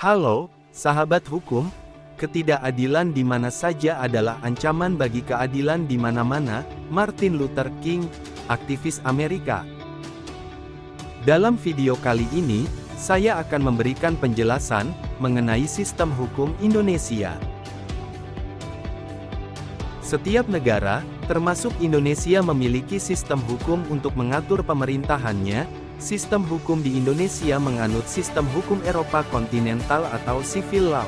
Halo, sahabat hukum. Ketidakadilan di mana saja adalah ancaman bagi keadilan di mana-mana. Martin Luther King, aktivis Amerika. Dalam video kali ini, saya akan memberikan penjelasan mengenai sistem hukum Indonesia. Setiap negara, termasuk Indonesia, memiliki sistem hukum untuk mengatur pemerintahannya. Sistem hukum di Indonesia menganut sistem hukum Eropa kontinental atau civil law.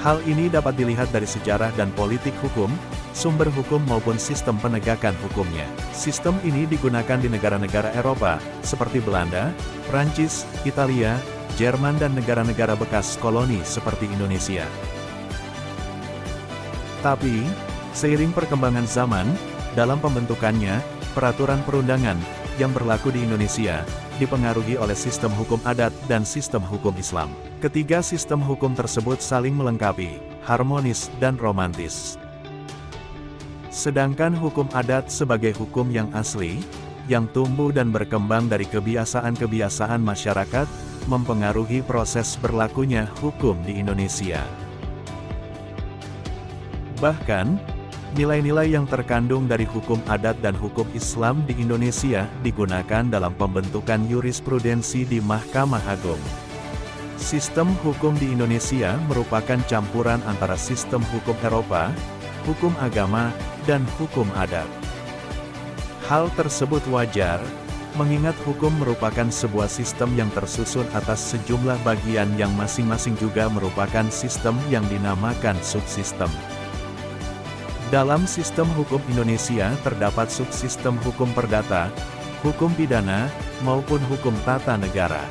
Hal ini dapat dilihat dari sejarah dan politik hukum, sumber hukum maupun sistem penegakan hukumnya. Sistem ini digunakan di negara-negara Eropa, seperti Belanda, Prancis, Italia, Jerman dan negara-negara bekas koloni seperti Indonesia. Tapi, seiring perkembangan zaman, dalam pembentukannya, peraturan perundangan yang berlaku di Indonesia dipengaruhi oleh sistem hukum adat dan sistem hukum Islam. Ketiga sistem hukum tersebut saling melengkapi, harmonis, dan romantis. Sedangkan hukum adat sebagai hukum yang asli, yang tumbuh dan berkembang dari kebiasaan-kebiasaan masyarakat, mempengaruhi proses berlakunya hukum di Indonesia. Bahkan, nilai-nilai yang terkandung dari hukum adat dan hukum Islam di Indonesia digunakan dalam pembentukan jurisprudensi di Mahkamah Agung. Sistem hukum di Indonesia merupakan campuran antara sistem hukum Eropa, hukum agama, dan hukum adat. Hal tersebut wajar, mengingat hukum merupakan sebuah sistem yang tersusun atas sejumlah bagian yang masing-masing juga merupakan sistem yang dinamakan subsistem. Dalam sistem hukum Indonesia terdapat subsistem hukum perdata, hukum pidana, maupun hukum tata negara.